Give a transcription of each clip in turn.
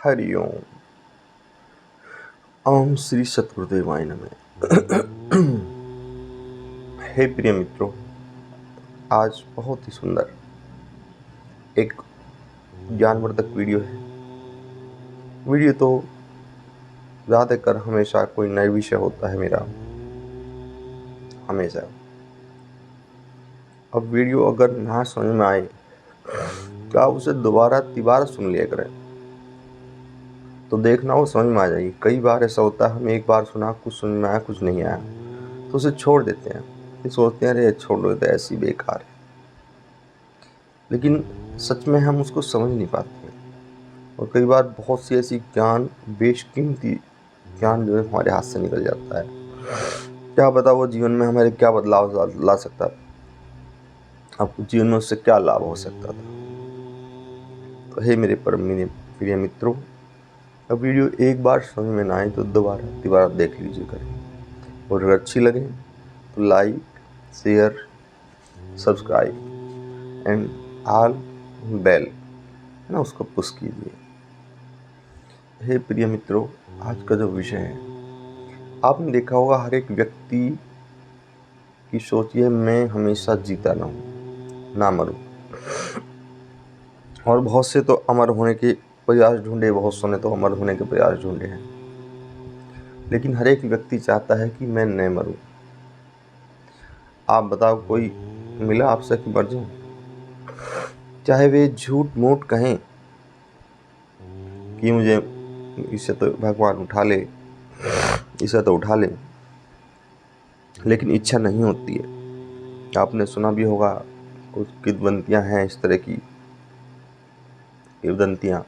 हरि ओम। ओम श्री सतगुरुदेवाय नमः। हे प्रिय मित्रों, आज बहुत ही सुंदर एक ज्ञानवर्धक वीडियो है। वीडियो तो ज़्यादातर हमेशा कोई नया विषय होता है मेरा, हमेशा। अब वीडियो अगर ना समझ में आए तो आप उसे दोबारा तिबारा सुन लिया करें, तो देखना वो समझ में आ जाएगी। कई बार ऐसा होता है, हमें एक बार सुना, कुछ समझ में आया, कुछ नहीं आया, तो उसे छोड़ देते हैं। फिर सोचते हैं अरे छोड़ दो, तो ऐसी बेकार है। लेकिन सच में हम उसको समझ नहीं पाते हैं। और कई बार बहुत सी ऐसी बेशकीमती ज्ञान जो है हमारे हाथ से निकल जाता है। क्या पता वो जीवन में हमारे क्या बदलाव ला सकता था, आपको जीवन में उससे क्या लाभ हो सकता था। तो हे मेरे प्रिय मित्रों, अब वीडियो एक बार समझ में ना आए तो दोबारा देख लीजिए करें। और अगर अच्छी लगे तो like, share, subscribe and all bell है ना, उसको पुश कीजिए। हे प्रिय मित्रों, आज का जो विषय है, आपने देखा होगा हर एक व्यक्ति की सोच ये मैं हमेशा जीता रहूं, ना मरूं। और बहुत से तो अमर होने के प्रयास ढूंढे, बहुत से ने तो अमर होने के प्रयास ढूंढे हैं, लेकिन हर एक व्यक्ति चाहता है कि मैं न मरूं। आप बताओ, कोई मिला आपसे कि मर जाऊं? चाहे वे झूठ मूठ कहें कि मुझे इससे तो भगवान उठा ले, इसे तो उठा ले, लेकिन इच्छा नहीं होती है। आपने सुना भी होगा, कुछ किंवदंतियां हैं इस तरह की, किंवदंतियां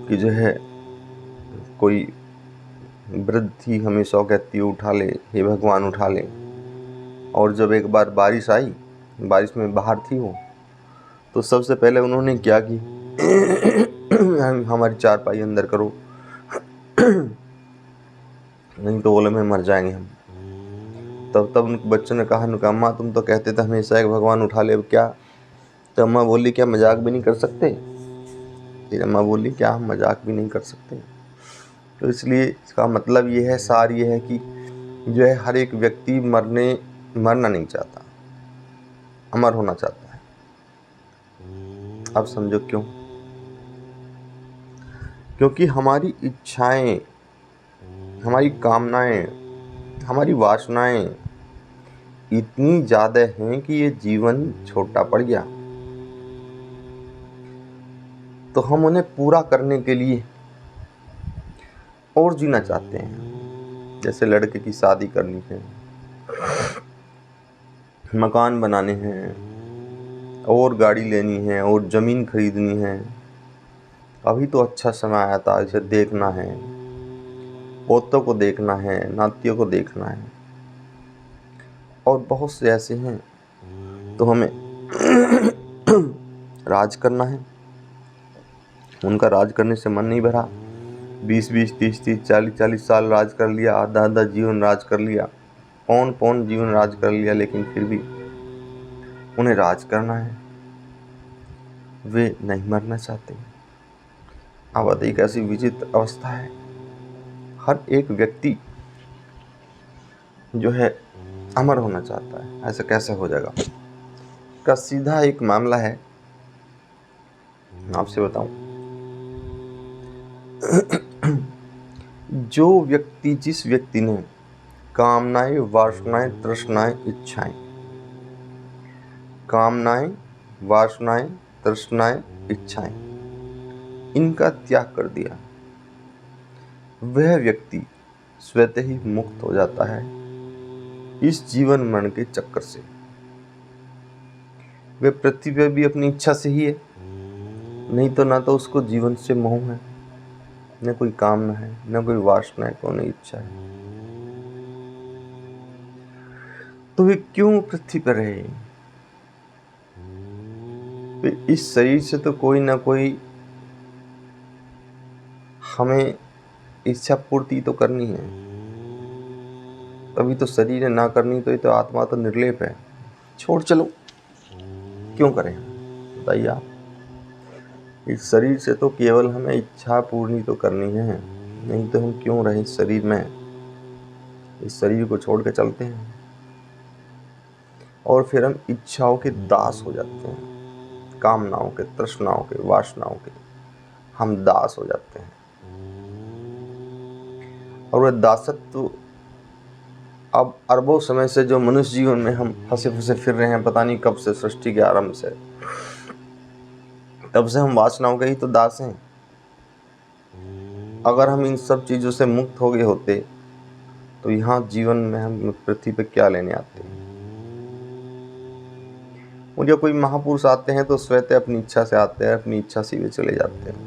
कि जो है कोई वृद्ध थी, हमेशा कहती है उठा ले, हे भगवान उठा ले। और जब एक बार बारिश आई, बारिश में बाहर थी वो, तो सबसे पहले उन्होंने क्या की, हमारी चारपाई अंदर करो, नहीं तो ओले में मर जाएंगे हम। तब उन बच्चों ने कहा, अम्मा तुम तो कहते थे हमेशा एक भगवान उठा ले, अब क्या? तो अम्मा बोली, क्या मजाक भी नहीं कर सकते? फिर अम्मा बोली, क्या हम मजाक भी नहीं कर सकते? तो इसलिए इसका मतलब ये है, सार ये है कि जो है हर एक व्यक्ति मरना नहीं चाहता, अमर होना चाहता है। अब समझो क्यों? क्योंकि हमारी इच्छाएं, हमारी कामनाएं, हमारी वासनाएं इतनी ज्यादा हैं कि ये जीवन छोटा पड़ गया, तो हम उन्हें पूरा करने के लिए और जीना चाहते हैं। जैसे लड़के की शादी करनी है, मकान बनाने हैं, और गाड़ी लेनी है, और ज़मीन खरीदनी है। अभी तो अच्छा समय आया था, इसे देखना है, पोतों को देखना है, नातियों को देखना है। और बहुत से ऐसे हैं तो हमें राज करना है, उनका राज करने से मन नहीं भरा। 20-20, 30-30, 40-40 साल राज कर लिया, आधा जीवन राज कर लिया, पौन जीवन राज कर लिया, लेकिन फिर भी उन्हें राज करना है, वे नहीं मरना चाहते। अब एक ऐसी विचित्र अवस्था है, हर एक व्यक्ति जो है अमर होना चाहता है। ऐसा कैसे हो जाएगा? का सीधा एक मामला है, आपसे बताऊं। जिस व्यक्ति ने कामनाएं, वासनाएं, तृष्णाएं, इच्छाएं, कामनाएं, वासनाएं, तृष्णाएं, इच्छाएं, इनका त्याग कर दिया, वह व्यक्ति स्वतः ही मुक्त हो जाता है इस जीवन मरण के चक्कर से। वह पृथ्वी पर भी अपनी इच्छा से ही है, नहीं तो ना तो उसको जीवन से मोह है, न कोई कामना है, न कोई वासना है, कोई इच्छा है। तो वे क्यों पृथ्वी पर रहे? इस शरीर से तो कोई ना कोई हमें इच्छा पूर्ति तो करनी है, तभी तो शरीर है। ना करनी तो ये तो आत्मा तो निर्लेप है, छोड़ चलो, क्यों करें? बताइए आप। इस शरीर से तो केवल हमें इच्छा पूर्ति तो करनी है, नहीं तो हम क्यों रहे इस शरीर में। इस शरीर को छोड़ के चलते हैं और फिर हम इच्छाओं के दास हो जाते हैं, कामनाओं के, तृष्णाओं के, वासनाओं के हम दास हो जाते हैं। और वह दासत्व अब अरबों समय से जो मनुष्य जीवन में हम फंसे फंसे फिर रहे हैं, पता नहीं कब से, सृष्टि के आरंभ से, तब से हम वासनाओं के ही तो दास हैं। अगर हम इन सब चीज़ों से मुक्त हो गए होते तो यहाँ जीवन में हम पृथ्वी पे क्या लेने आते हैं। मुझे कोई महापुरुष आते हैं तो स्वतः अपनी इच्छा से आते हैं, अपनी इच्छा से वे चले जाते हैं।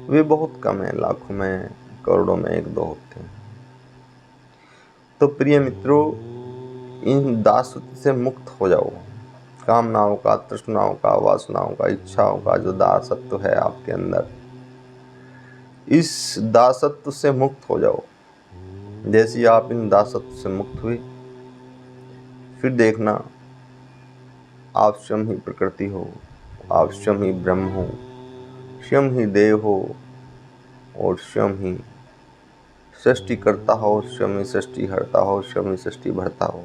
वे बहुत कम हैं, लाखों में, करोड़ों में एक दो होते हैं। तो प्रिय मित्रों, इन दासत्व से मुक्त हो जाओ। कामनाओं का, तृष्णाओं का, वासनाओं का, इच्छाओं का जो दासत्व है आपके अंदर, इस दासत्व से मुक्त हो जाओ। जैसे ही आप इन दासत्व से मुक्त हुए, फिर देखना आप स्वयं ही प्रकृति हो, आप स्वयं ही ब्रह्म हो, स्वयं ही देव हो और स्वयं ही सृष्टि करता हो, स्वयं ही सृष्टि हरता हो, स्वयं ही सृष्टि भरता हो।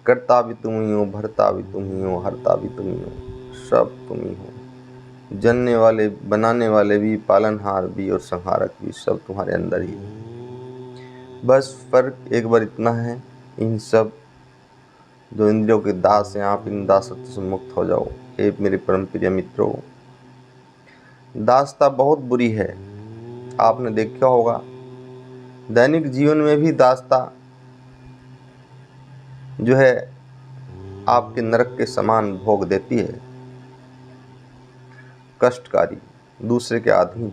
करता भी तुम ही हो, भरता भी तुम ही हो, हरता भी तुम ही हो, सब तुम ही हो। जनने वाले, बनाने वाले भी, पालनहार भी और संहारक भी, सब तुम्हारे अंदर ही है। बस फर्क एक बार इतना है, इन सब जो इंद्रियों के दास हैं, आप इन दासत्व से मुक्त हो जाओ। हे मेरे परम प्रिय मित्रों, दासता बहुत बुरी है। आपने देखा होगा दैनिक जीवन में भी दासता जो है आपके नरक के समान भोग देती है, कष्टकारी, दूसरे के अधीन।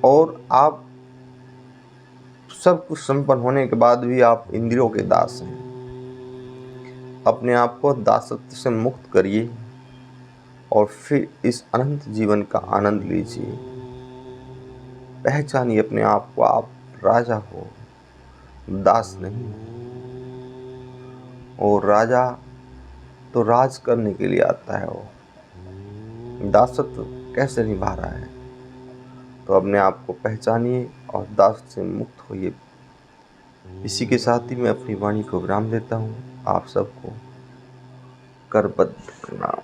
और आप सब कुछ संपन्न होने के बाद भी आप इंद्रियों के दास हैं। अपने आप को दासत्व से मुक्त करिए और फिर इस अनंत जीवन का आनंद लीजिए। पहचानिए अपने आप को, आप राजा हो, दास नहीं। और राजा तो राज करने के लिए आता है, वो दासत्व कैसे निभा रहा है। तो अपने आप को पहचानिए और दास से मुक्त होइए। इसी के साथ ही मैं अपनी वाणी को विराम देता हूँ। आप सबको करबद्ध प्रणाम।